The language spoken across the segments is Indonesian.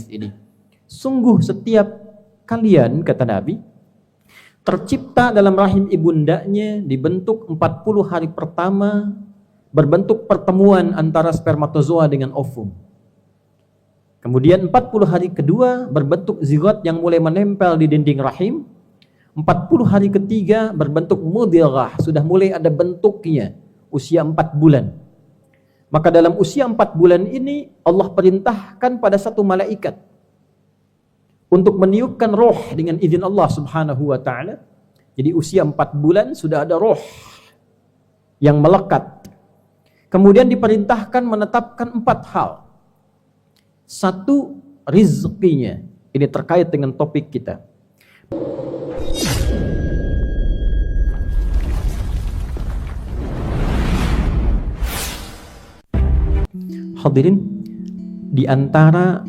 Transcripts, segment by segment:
ini. Sungguh setiap kalian, kata Nabi, tercipta dalam rahim ibundanya, dibentuk 40 hari pertama, berbentuk pertemuan antara spermatozoa dengan ovum. Kemudian 40 hari kedua berbentuk zigot yang mulai menempel di dinding rahim. 40 hari ketiga berbentuk mudghah, sudah mulai ada bentuknya, usia 4 bulan. Maka dalam usia 4 bulan ini Allah perintahkan pada satu malaikat untuk meniupkan roh dengan izin Allah Subhanahu wa taala. Jadi usia 4 bulan sudah ada roh yang melekat. Kemudian diperintahkan menetapkan 4 hal. Satu, rizkinya. Ini terkait dengan topik kita. Hadirin, di antara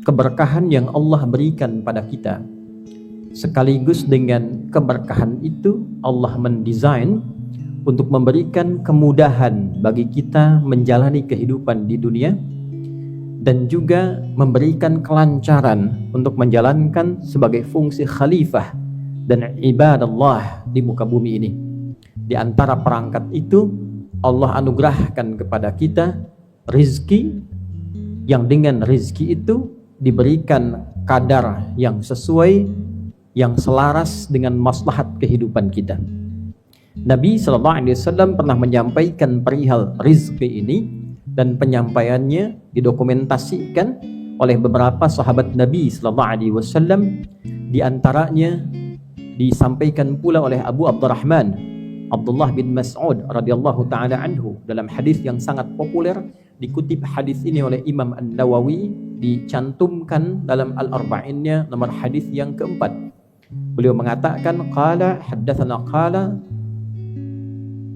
keberkahan yang Allah berikan pada kita, sekaligus dengan keberkahan itu Allah mendesain untuk memberikan kemudahan bagi kita menjalani kehidupan di dunia, dan juga memberikan kelancaran untuk menjalankan sebagai fungsi khalifah dan ibadallah di muka bumi ini. Di antara perangkat itu Allah anugerahkan kepada kita rizki, yang dengan rizki itu diberikan kadar yang sesuai, yang selaras dengan maslahat kehidupan kita. Nabi SAW pernah menyampaikan perihal rizki ini, dan penyampaiannya didokumentasikan oleh beberapa sahabat Nabi SAW. Di antaranya disampaikan pula oleh Abu Abdurrahman Abdullah bin Mas'ud radhiyallahu taala anhu dalam hadis yang sangat populer. Dikutip hadis ini oleh Imam An-Nawawi, dicantumkan dalam Al-Arba'innya nomor hadis yang keempat. Beliau mengatakan, qala haddatsana qala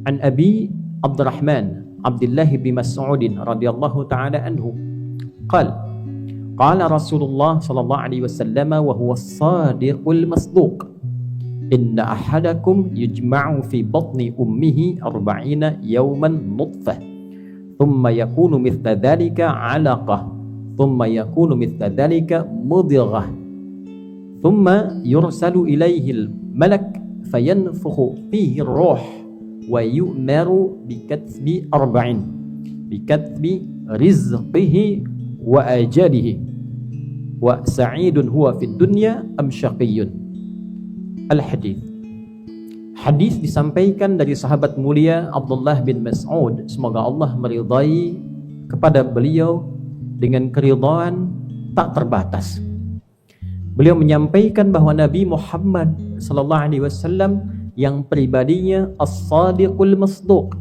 an Abi Abdurrahman Abdullah bin Mas'ud radhiyallahu taala anhu qala Rasulullah sallallahu alaihi wasallam wa huwa as-sadiqul masduq, inna ahadakum yujma'u fi batni ummihi 40 yawman nutfah thumma yakunu mithla dhalika 'alaqah thumma yakunu mithla dhalika mudghah thumma yursalu ilayhi al-malak fayanfukhu fihi ar-ruh wa yu'maru bikatbi arba'in bikatbi rizqihi wa ajalihi wa sa'idun huwa fid dunya am syaqiyyun. Al-hadits. Hadis disampaikan dari sahabat mulia Abdullah bin Mas'ud, semoga Allah meridai kepada beliau dengan keridhaan tak terbatas. Beliau menyampaikan bahwa Nabi Muhammad sallallahu alaihi wasallam yang pribadinya as-sadiqul masduq,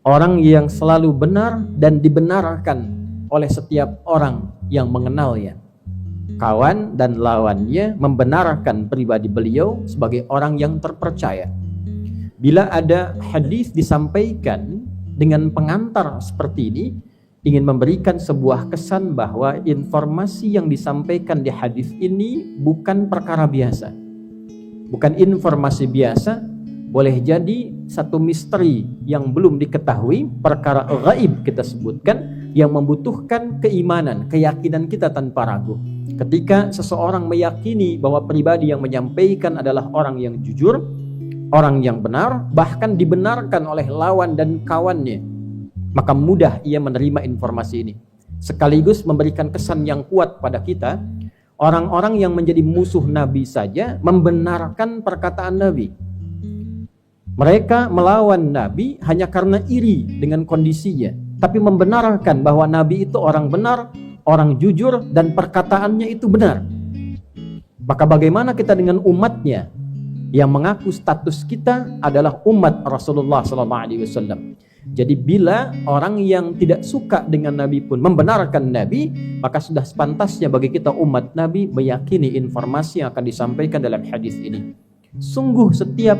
orang yang selalu benar dan dibenarkan oleh setiap orang yang mengenalnya. Kawan dan lawannya membenarkan pribadi beliau sebagai orang yang terpercaya. Bila ada hadis disampaikan dengan pengantar seperti ini, ingin memberikan sebuah kesan bahwa informasi yang disampaikan di hadis ini bukan perkara biasa, bukan informasi biasa. Boleh jadi satu misteri yang belum diketahui, perkara gaib kita sebutkan, yang membutuhkan keimanan, keyakinan kita tanpa ragu. Ketika seseorang meyakini bahwa pribadi yang menyampaikan adalah orang yang jujur, orang yang benar, bahkan dibenarkan oleh lawan dan kawannya, maka mudah ia menerima informasi ini. Sekaligus memberikan kesan yang kuat pada kita. Orang-orang yang menjadi musuh Nabi saja membenarkan perkataan Nabi. Mereka melawan Nabi hanya karena iri dengan kondisinya, tapi membenarkan bahwa Nabi itu orang benar, orang jujur, dan perkataannya itu benar. Maka bagaimana kita dengan umatnya yang mengaku status kita adalah umat Rasulullah SAW? Jadi bila orang yang tidak suka dengan Nabi pun membenarkan Nabi, maka sudah sepantasnya bagi kita umat Nabi meyakini informasi yang akan disampaikan dalam hadis ini. Sungguh setiap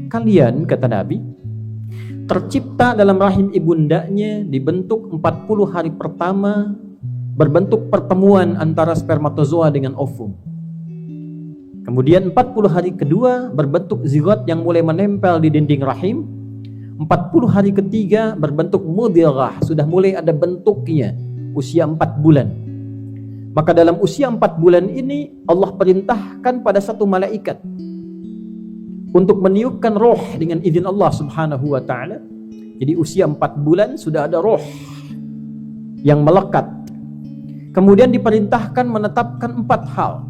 kalian, kata Nabi, tercipta dalam rahim ibundanya, dibentuk 40 hari pertama, berbentuk pertemuan antara spermatozoa dengan ovum. Kemudian 40 hari kedua berbentuk zigot yang mulai menempel di dinding rahim. 40 hari ketiga berbentuk mudghah, sudah mulai ada bentuknya, usia 4 bulan. Maka dalam usia 4 bulan ini Allah perintahkan pada satu malaikat untuk meniupkan roh dengan izin Allah Subhanahu wa ta'ala. Jadi usia 4 bulan sudah ada roh yang melekat. Kemudian diperintahkan menetapkan 4 hal.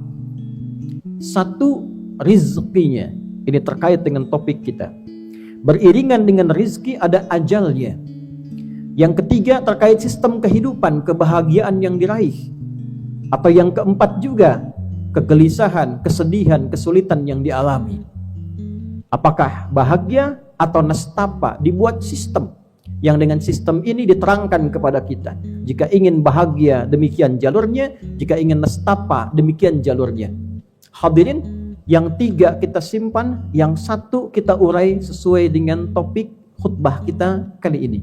Satu, rizkinya. Ini terkait dengan topik kita. Beriringan dengan rizki ada ajalnya. Yang ketiga, terkait sistem kehidupan, kebahagiaan yang diraih. Atau yang keempat juga, kegelisahan, kesedihan, kesulitan yang dialami. Apakah bahagia atau nestapa? Dibuat sistem yang dengan sistem ini diterangkan kepada kita. Jika ingin bahagia, demikian jalurnya. Jika ingin nestapa, demikian jalurnya. Hadirin, yang 3 kita simpan, yang 1 kita urai sesuai dengan topik khutbah kita kali ini.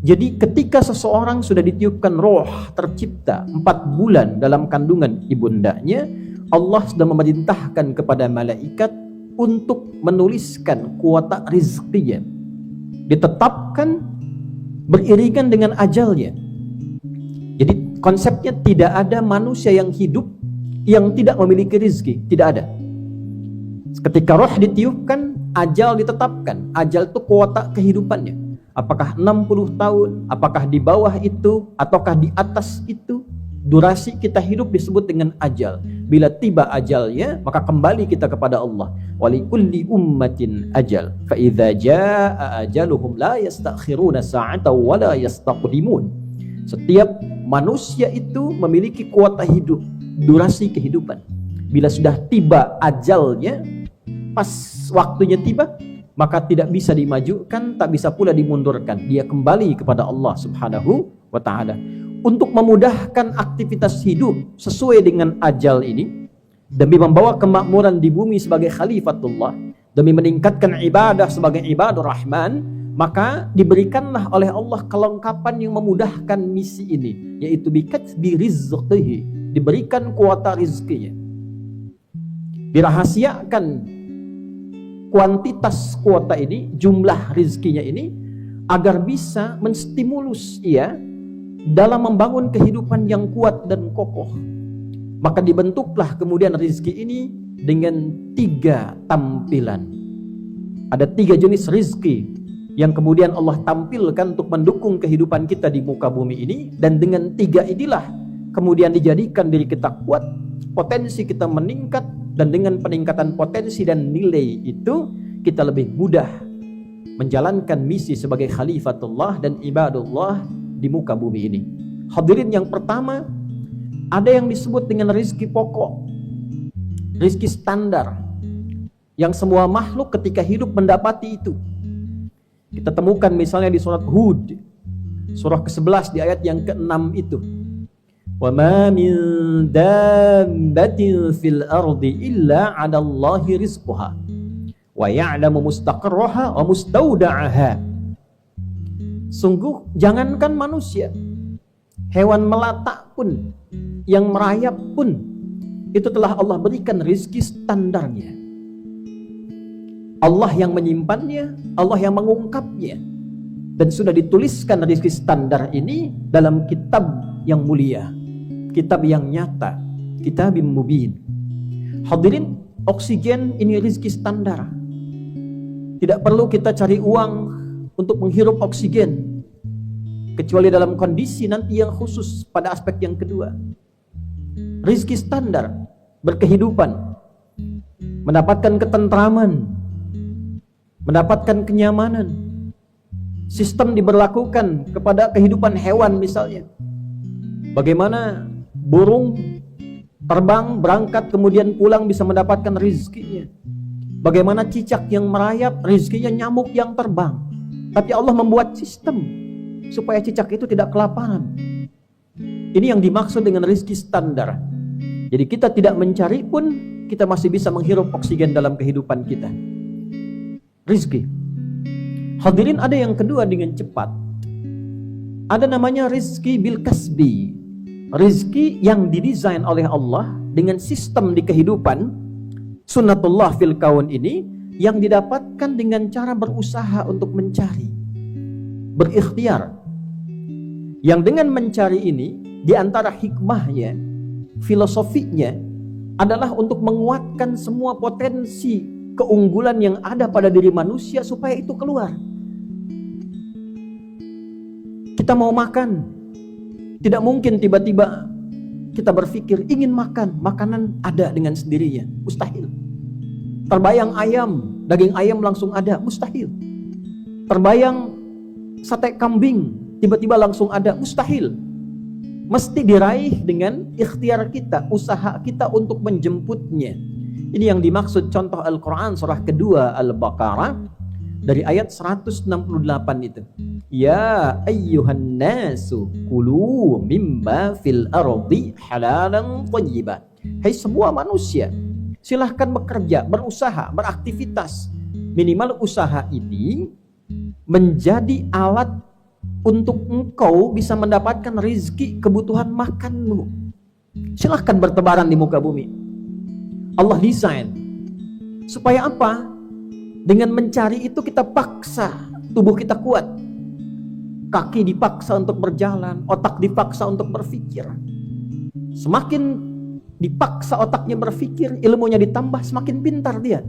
Jadi ketika seseorang sudah ditiupkan roh tercipta 4 bulan dalam kandungan ibundanya, Allah sudah memerintahkan kepada malaikat untuk menuliskan kuota rizkinya. Ditetapkan beriringan dengan ajalnya. Jadi konsepnya tidak ada manusia yang hidup yang tidak memiliki rizki. Tidak ada. Ketika roh ditiupkan, ajal ditetapkan. Ajal itu kuota kehidupannya. Apakah 60 tahun, apakah di bawah itu, ataukah di atas itu. Durasi kita hidup disebut dengan ajal. Bila tiba ajalnya, maka kembali kita kepada Allah. Walikulli ummatin ajal. Fa idza jaa ajaluhum la yastakhiruna sa'atan wa la yastaqdimun. Setiap manusia itu memiliki kuota hidup, durasi kehidupan. Bila sudah tiba ajalnya, pas waktunya tiba, maka tidak bisa dimajukan, tak bisa pula dimundurkan. Dia kembali kepada Allah Subhanahu wa ta'ala. Untuk memudahkan aktivitas hidup sesuai dengan ajal ini, demi membawa kemakmuran di bumi sebagai khalifatullah, demi meningkatkan ibadah sebagai ibadur rahman, maka diberikanlah oleh Allah kelengkapan yang memudahkan misi ini, yaitu bikatbi rizqihi, diberikan kuota rizkinya. Dirahasiakan kuantitas kuota ini, jumlah rizkinya ini, agar bisa menstimulus ia dalam membangun kehidupan yang kuat dan kokoh. Maka dibentuklah kemudian rizki ini dengan 3 tampilan. Ada 3 jenis rizki yang kemudian Allah tampilkan untuk mendukung kehidupan kita di muka bumi ini. Dan dengan 3 inilah kemudian dijadikan diri kita kuat, potensi kita meningkat. Dan dengan peningkatan potensi dan nilai itu, kita lebih mudah menjalankan misi sebagai khalifatullah dan ibadullah di muka bumi ini. Hadirin, yang pertama, ada yang disebut dengan rizki pokok, rizki standar, yang semua makhluk ketika hidup mendapati itu. Kita temukan misalnya di surat Hud, surah ke-11 di ayat yang ke-6 itu. Wa ma min dabbatin fil ardi illa 'ala Allahi rizquha wa ya'lamu mustaqarraha wa mustawda'aha. Sungguh jangankan manusia, hewan melata pun, yang merayap pun, itu telah Allah berikan rizki standarnya. Allah yang menyimpannya, Allah yang mengungkapnya. Dan sudah dituliskan rizki standar ini dalam kitab yang mulia, kitab yang nyata, kitabim mubin. Hadirin, oksigen ini rizki standar. Tidak perlu kita cari uang untuk menghirup oksigen, kecuali dalam kondisi nanti yang khusus pada aspek yang kedua. Rizki standar, berkehidupan, mendapatkan ketentraman, mendapatkan kenyamanan. Sistem diberlakukan kepada kehidupan hewan misalnya. Bagaimana burung terbang, berangkat, kemudian pulang bisa mendapatkan rizkinya. Bagaimana cicak yang merayap, rizkinya nyamuk yang terbang. Tapi Allah membuat sistem supaya cicak itu tidak kelaparan. Ini yang dimaksud dengan rizki standar. Jadi kita tidak mencari pun, kita masih bisa menghirup oksigen dalam kehidupan kita. Rizki. Hadirin, ada yang kedua dengan cepat. Ada namanya rizki bil kasbi. Rizki yang didesain oleh Allah dengan sistem di kehidupan, sunnatullah fil kaun ini, yang didapatkan dengan cara berusaha untuk mencari, berikhtiar. Yang dengan mencari ini, di antara hikmahnya, filosofinya adalah untuk menguatkan semua potensi keunggulan yang ada pada diri manusia supaya itu keluar. Kita mau makan, tidak mungkin tiba-tiba kita berpikir ingin makan, makanan ada dengan sendirinya, mustahil. Terbayang ayam, daging ayam langsung ada, mustahil. Terbayang sate kambing, tiba-tiba langsung ada, mustahil. Mesti diraih dengan ikhtiar kita, usaha kita untuk menjemputnya. Ini yang dimaksud contoh Al-Quran surah kedua Al-Baqarah dari ayat 168 itu. Ya ayyuhan nasu kulu mimma fil ardi halalan thayyiban. Hai semua manusia, silahkan bekerja, berusaha, beraktivitas. Minimal usaha ini menjadi alat untuk engkau bisa mendapatkan rizki kebutuhan makanmu. Silahkan bertebaran di muka bumi. Allah desain supaya apa? Dengan mencari itu kita paksa tubuh kita kuat. Kaki dipaksa untuk berjalan, otak dipaksa untuk berpikir. Semakin dipaksa otaknya berpikir, ilmunya ditambah, semakin pintar dia.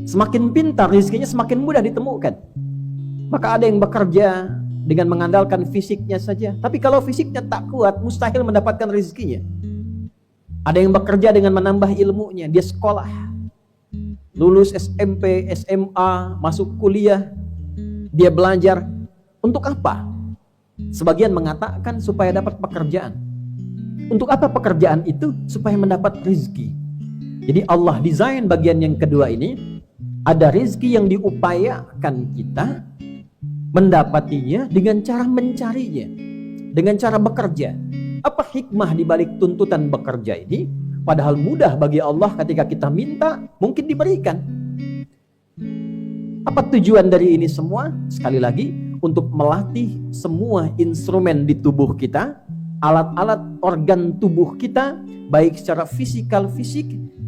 Semakin pintar, rizkinya semakin mudah ditemukan. Maka ada yang bekerja dengan mengandalkan fisiknya saja. Tapi kalau fisiknya tak kuat, mustahil mendapatkan rezekinya. Ada yang bekerja dengan menambah ilmunya. Dia sekolah, lulus SMP, SMA, masuk kuliah. Dia belajar. Untuk apa? Sebagian mengatakan supaya dapat pekerjaan. Untuk apa pekerjaan itu? Supaya mendapat rezeki. Jadi Allah desain bagian yang kedua ini. Ada rezeki yang diupayakan kita mendapatinya dengan cara mencarinya, dengan cara bekerja. Apa hikmah di balik tuntutan bekerja ini? Padahal mudah bagi Allah ketika kita minta, mungkin diberikan. Apa tujuan dari ini semua? Sekali lagi, untuk melatih semua instrumen di tubuh kita, alat-alat organ tubuh kita, baik secara fisik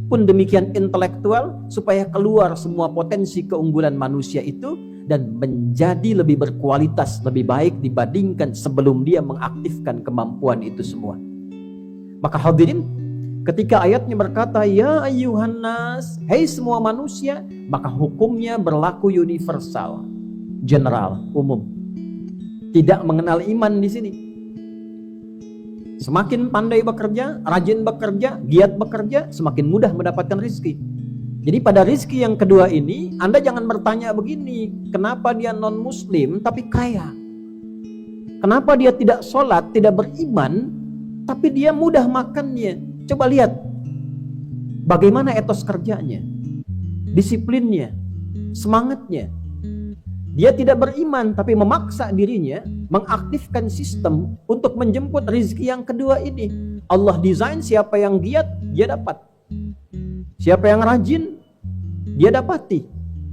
pun demikian intelektual, supaya keluar semua potensi keunggulan manusia itu dan menjadi lebih berkualitas, lebih baik dibandingkan sebelum dia mengaktifkan kemampuan itu semua. Maka hadirin, ketika ayatnya berkata ya ayyuhan nas, hai semua manusia, maka hukumnya berlaku universal, general, umum. Tidak mengenal iman di sini. Semakin pandai bekerja, rajin bekerja, giat bekerja, semakin mudah mendapatkan rezeki. Jadi pada rezeki yang kedua ini, Anda jangan bertanya begini, kenapa dia non-muslim tapi kaya? Kenapa dia tidak sholat, tidak beriman, tapi dia mudah makannya? Coba lihat, bagaimana etos kerjanya, disiplinnya, semangatnya. Dia tidak beriman, tapi memaksa dirinya, mengaktifkan sistem untuk menjemput rezeki yang kedua ini. Allah desain siapa yang giat, dia dapat. Siapa yang rajin, dia dapati.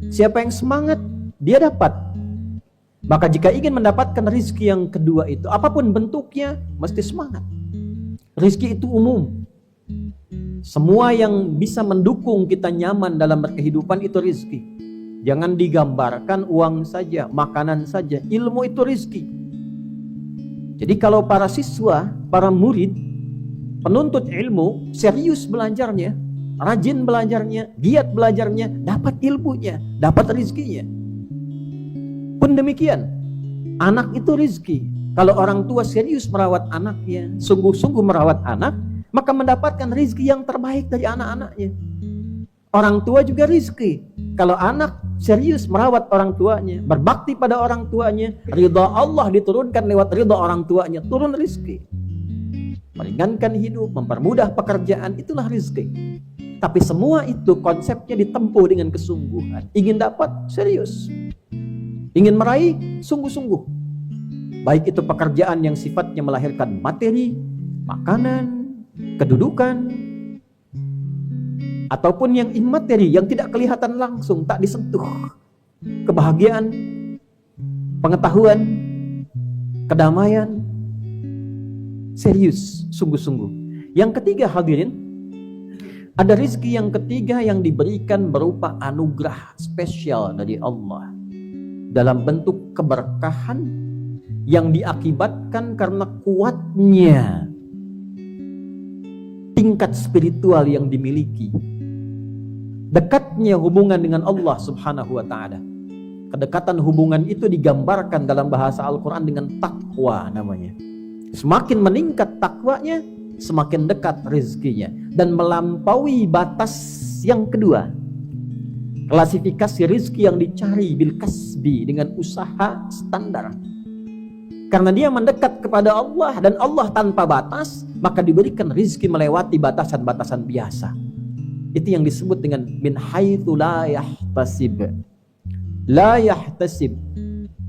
Siapa yang semangat, dia dapat. Maka jika ingin mendapatkan rezeki yang kedua itu, apapun bentuknya, mesti semangat. Rezeki itu umum. Semua yang bisa mendukung kita nyaman dalam berkehidupan itu rezeki. Jangan digambarkan uang saja, makanan saja. Ilmu itu rezeki. Jadi kalau para siswa, para murid, penuntut ilmu, serius belajarnya, rajin belajarnya, giat belajarnya, dapat ilmunya, dapat rezekinya. Pun demikian, anak itu rezeki. Kalau orang tua serius merawat anaknya, sungguh-sungguh merawat anak, maka mendapatkan rezeki yang terbaik dari anak-anaknya. Orang tua juga rezeki. Kalau anak serius merawat orang tuanya, berbakti pada orang tuanya, ridha Allah diturunkan lewat ridha orang tuanya, turun rezeki. Meringankan hidup, mempermudah pekerjaan, itulah rezeki. Tapi semua itu konsepnya ditempuh dengan kesungguhan. Ingin dapat, serius. Ingin meraih, sungguh-sungguh. Baik itu pekerjaan yang sifatnya melahirkan materi, makanan, kedudukan, ataupun yang imateri, yang tidak kelihatan langsung, tak disentuh. Kebahagiaan, pengetahuan, kedamaian, serius, sungguh-sungguh. Yang ketiga hadirin, ada rezeki yang ketiga yang diberikan berupa anugerah spesial dari Allah dalam bentuk keberkahan yang diakibatkan karena kuatnya tingkat spiritual yang dimiliki, dekatnya hubungan dengan Allah Subhanahu wa ta'ala. Kedekatan hubungan itu digambarkan dalam bahasa Al-Quran dengan takwa namanya. Semakin meningkat takwanya, semakin dekat rezekinya dan melampaui batas yang kedua. Klasifikasi rezeki yang dicari bil kasbi, dengan usaha standar. Karena dia mendekat kepada Allah dan Allah tanpa batas, maka diberikan rezeki melewati batasan-batasan biasa. Itu yang disebut dengan min haitsu la yahtasib. La yahtasib,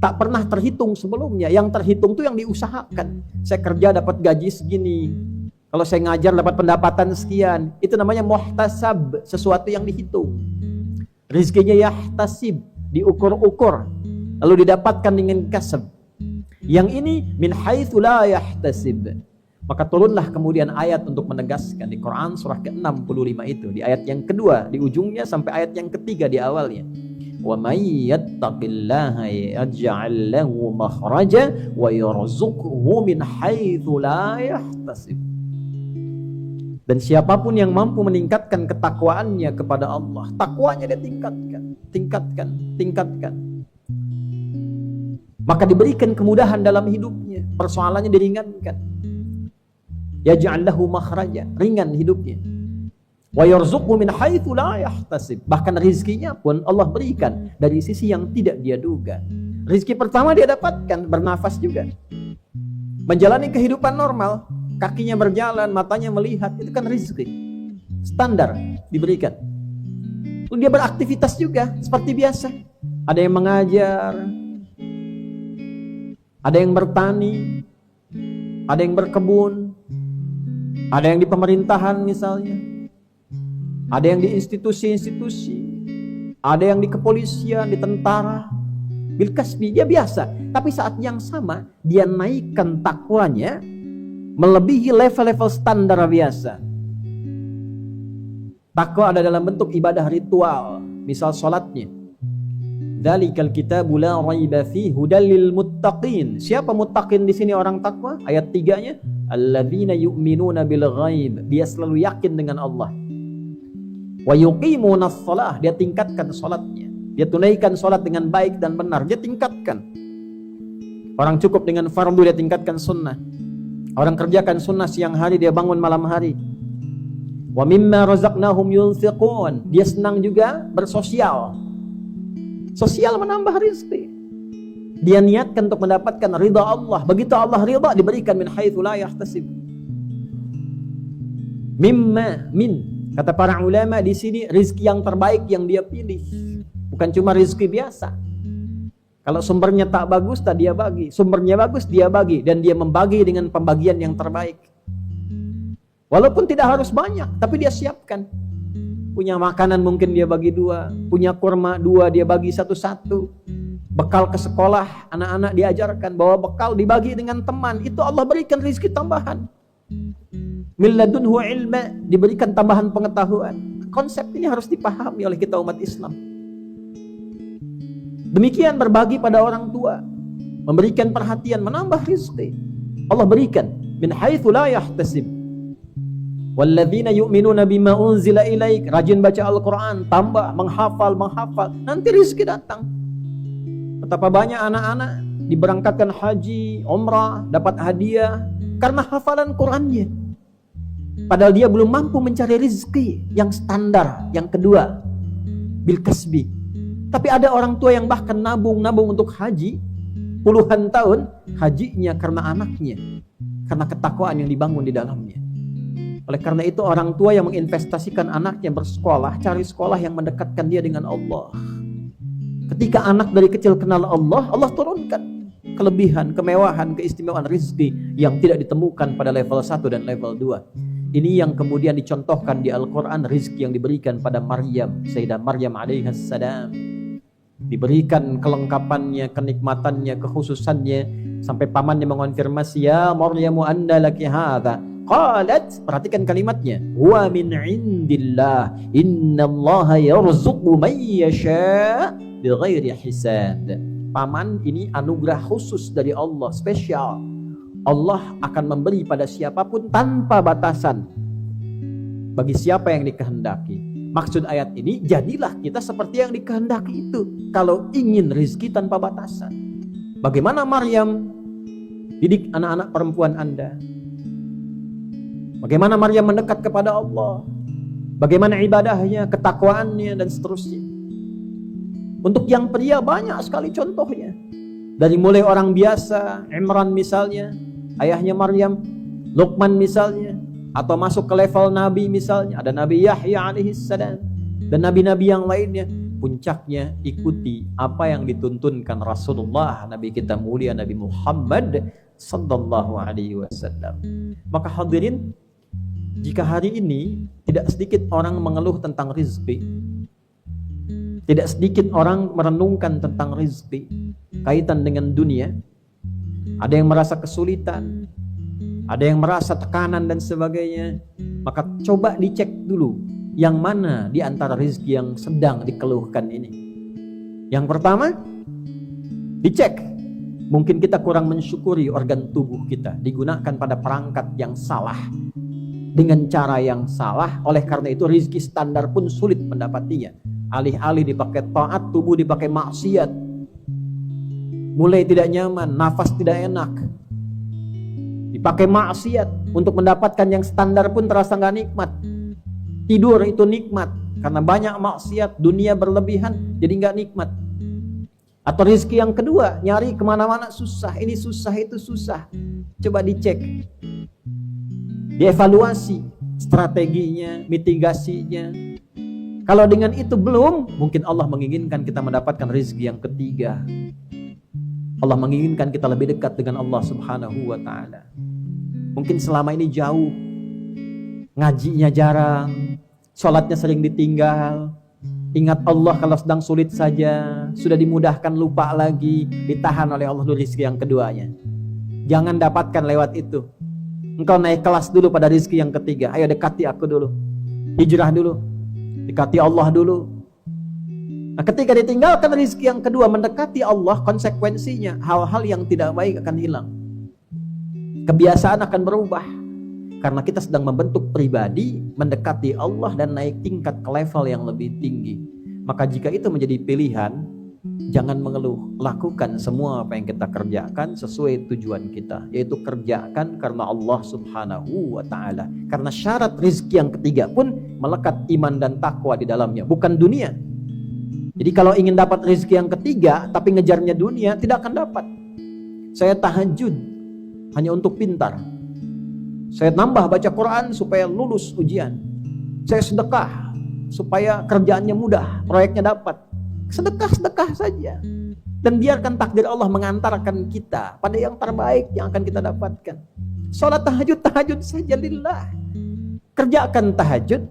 tak pernah terhitung sebelumnya. Yang terhitung itu yang diusahakan. Saya kerja dapat gaji segini, kalau saya ngajar dapat pendapatan sekian. Itu namanya muhtasab, sesuatu yang dihitung. Rizkinya yahtasib, diukur-ukur, lalu didapatkan dengan kasab. Yang ini min haitsu la yahtasib. Maka turunlah kemudian ayat untuk menegaskan di Quran surah ke-65 itu, di ayat yang kedua di ujungnya sampai ayat yang ketiga di awalnya. Wa may yattaqillaha yaj'al lahu makhraja wa yarzuqhu min haitsu la yahtasib. Dan siapapun yang mampu meningkatkan ketakwaannya kepada Allah, takwanya dia tingkatkan, maka diberikan kemudahan dalam hidupnya, persoalannya diringankan. Yaj'al lahu makhraja, ringan hidupnya. Wa yarzuqhu min haitsu la yahtasib. Bahkan rezekinya pun Allah berikan dari sisi yang tidak dia duga. Rezeki pertama dia dapatkan bernafas juga. Menjalani kehidupan normal, kakinya berjalan, matanya melihat, itu kan rezeki. Standar diberikan. Lalu dia beraktivitas juga seperti biasa. Ada yang mengajar, ada yang bertani, ada yang berkebun, ada yang di pemerintahan misalnya, ada yang di institusi-institusi, ada yang di kepolisian, di tentara. Bil kasbi, dia biasa. Tapi saat yang sama, dia naikkan takwanya melebihi level-level standar biasa. Takwa ada dalam bentuk ibadah ritual, misal sholatnya. Dzalikal kitabu la raiba fihi hudal lil muttaqin. Siapa muttaqin di sini orang takwa? Ayat 3-nya, alladzina yu'minuna bil ghaib. Dia selalu yakin dengan Allah. Wa yuqimunas shalah, dia tingkatkan salatnya. Dia tunaikan salat dengan baik dan benar, dia tingkatkan. Orang cukup dengan fardu, dia tingkatkan sunnah. Orang kerjakan sunnah siang hari, dia bangun malam hari. Wa mimma razaqnahum yunfiqun. Dia senang juga bersosial. Sosial menambah rezeki. Dia niatkan untuk mendapatkan ridha Allah. Begitu Allah ridha, diberikan min haitsu la yahtasib. Mimma, min, kata para ulama di sini rezeki yang terbaik yang dia pilih. Bukan cuma rezeki biasa. Kalau sumbernya tak bagus, tak dia bagi. Sumbernya bagus, dia bagi. Dan dia membagi dengan pembagian yang terbaik. Walaupun tidak harus banyak, tapi dia siapkan. Punya makanan mungkin dia bagi 2. Punya kurma 2, dia bagi 1-1. Bekal ke sekolah, anak-anak diajarkan. Bawa bekal dibagi dengan teman. Itu Allah berikan rezeki tambahan. Min ladunhu ilma, diberikan tambahan pengetahuan. Konsep ini harus dipahami oleh kita umat Islam. Demikian berbagi pada orang tua, memberikan perhatian, menambah rezeki. Allah berikan min haitsu la yahtasib. Walladzina yu'minuna bima unzila ilaik, rajin baca Al-Qur'an, tambah menghafal, nanti rezeki datang. Betapa banyak anak-anak diberangkatkan haji, umrah, dapat hadiah karena hafalan Qur'annya. Padahal dia belum mampu mencari rezeki yang standar, yang kedua, bil kasbi. Tapi ada orang tua yang bahkan nabung untuk haji puluhan tahun, hajinya karena anaknya, karena ketakwaan yang dibangun di dalamnya. Oleh karena itu orang tua yang menginvestasikan anaknya bersekolah, cari sekolah yang mendekatkan dia dengan Allah. Ketika anak dari kecil kenal Allah, Allah turunkan kelebihan, kemewahan, keistimewaan rezeki yang tidak ditemukan pada level 1 dan level 2. Ini yang kemudian dicontohkan di Al-Quran, rezeki yang diberikan pada Maryam, Sayyidah Maryam alaihassalam. Diberikan kelengkapannya, kenikmatannya, kekhususannya, sampai pamannya mengonfirmasi, ya Maryamu anna laki hadha. Qalat, perhatikan kalimatnya, huwa min indillah, innallaha yarzuqu man yasha' bighairi hisab. Paman, ini anugerah khusus dari Allah, spesial. Allah akan memberi pada siapapun tanpa batasan. bagi siapa yang dikehendaki. Maksud ayat ini, jadilah kita seperti yang dikehendaki itu. Kalau ingin rizki tanpa batasan. Bagaimana Maryam didik anak-anak perempuan Anda? Bagaimana Maryam mendekat kepada Allah? Bagaimana ibadahnya, ketakwaannya, dan seterusnya. Untuk yang pria banyak sekali contohnya. Dari mulai orang biasa, Imran misalnya, ayahnya Maryam, Luqman misalnya, atau masuk ke level Nabi misalnya, ada Nabi Yahya alaihissalam, dan Nabi-Nabi yang lainnya. Puncaknya ikuti apa yang dituntunkan Rasulullah, Nabi kita mulia Nabi Muhammad sallallahu alaihi wasallam. Maka hadirin, jika hari ini tidak sedikit orang mengeluh tentang rizki, tidak sedikit orang merenungkan tentang rizki kaitan dengan dunia, ada yang merasa kesulitan, ada yang merasa tekanan dan sebagainya, maka coba dicek dulu yang mana di antara rizki yang sedang dikeluhkan ini. Yang pertama, dicek. Mungkin kita kurang mensyukuri organ tubuh kita digunakan pada perangkat yang salah, dengan cara yang salah. Oleh karena itu rizki standar pun sulit mendapatinya. Alih-alih dipakai taat, tubuh dipakai maksiat. Mulai tidak nyaman, nafas tidak enak, dipakai maksiat. Untuk mendapatkan yang standar pun terasa gak nikmat. Tidur itu nikmat, karena banyak maksiat, dunia berlebihan, jadi gak nikmat. Atau rizki yang kedua, nyari kemana-mana susah, ini susah, itu susah. Coba dicek, dievaluasi strateginya, mitigasinya. Kalau dengan itu belum, mungkin Allah menginginkan kita mendapatkan rizki yang ketiga. Allah menginginkan kita lebih dekat dengan Allah subhanahu wa ta'ala. Mungkin selama ini jauh, ngajinya jarang, sholatnya sering ditinggal. Ingat Allah kalau sedang sulit saja, sudah dimudahkan lupa lagi, ditahan oleh Allah dulu rizki yang keduanya. Jangan dapatkan lewat itu. Engkau naik kelas dulu pada rizki yang ketiga. Ayo dekati aku dulu, hijrah dulu, dekati Allah dulu. Nah, ketika ditinggalkan rizki yang kedua, mendekati Allah, konsekuensinya hal-hal yang tidak baik akan hilang. Kebiasaan akan berubah. Karena kita sedang membentuk pribadi, mendekati Allah dan naik tingkat ke level yang lebih tinggi. Maka jika itu menjadi pilihan, jangan mengeluh. Lakukan semua apa yang kita kerjakan sesuai tujuan kita, yaitu kerjakan karena Allah subhanahu wa ta'ala. Karena syarat rizki yang ketiga pun melekat iman dan takwa di dalamnya, bukan dunia. Jadi kalau ingin dapat rizki yang ketiga tapi ngejarnya dunia, tidak akan dapat. Saya tahajud hanya untuk pintar, saya nambah baca Quran supaya lulus ujian, saya sedekah supaya kerjaannya mudah, proyeknya dapat. Sedekah saja, dan biarkan takdir Allah mengantarkan kita pada yang terbaik yang akan kita dapatkan. Sholat tahajud saja lillah. Kerjakan tahajud,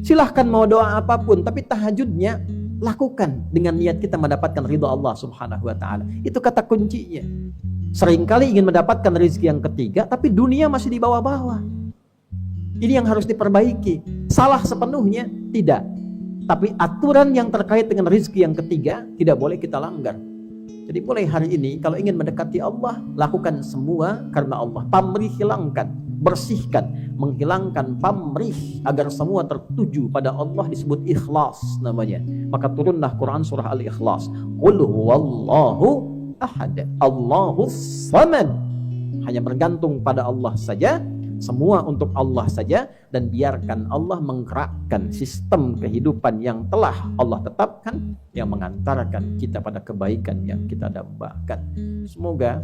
silahkan mau doa apapun, tapi tahajudnya lakukan dengan niat kita mendapatkan ridha Allah subhanahu wa ta'ala. Itu kata kuncinya. Seringkali ingin mendapatkan rezeki yang ketiga, tapi dunia masih di bawah-bawah. Ini yang harus diperbaiki. Salah sepenuhnya? Tidak. Tapi aturan yang terkait dengan rezeki yang ketiga tidak boleh kita langgar. Jadi mulai hari ini kalau ingin mendekati Allah, lakukan semua karena Allah. Pamrih hilangkan, bersihkan, menghilangkan pamrih agar semua tertuju pada Allah, disebut ikhlas namanya. Maka turunlah Quran surah Al-Ikhlas. Qul huwallahu ahad, Allahus samad. Hanya bergantung pada Allah saja, semua untuk Allah saja, dan biarkan Allah menggerakkan sistem kehidupan yang telah Allah tetapkan, yang mengantarkan kita pada kebaikan yang kita dambakan. Semoga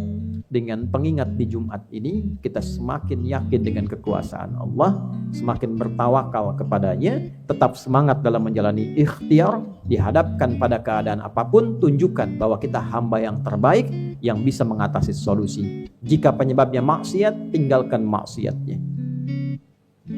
dengan pengingat di Jumat ini kita semakin yakin dengan kekuasaan Allah, semakin bertawakal kepadanya, tetap semangat dalam menjalani ikhtiar. Dihadapkan pada keadaan apapun, tunjukkan bahwa kita hamba yang terbaik yang bisa mengatasi solusi. Jika penyebabnya maksiat, tinggalkan maksiatnya.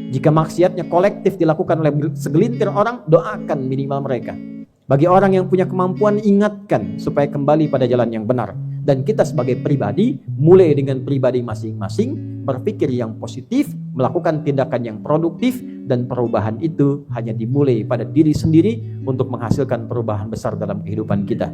Jika maksiatnya kolektif dilakukan oleh segelintir orang, doakan minimal mereka. Bagi orang yang punya kemampuan, ingatkan supaya kembali pada jalan yang benar. Dan kita sebagai pribadi, mulai dengan pribadi masing-masing, berpikir yang positif, melakukan tindakan yang produktif, dan perubahan itu hanya dimulai pada diri sendiri untuk menghasilkan perubahan besar dalam kehidupan kita.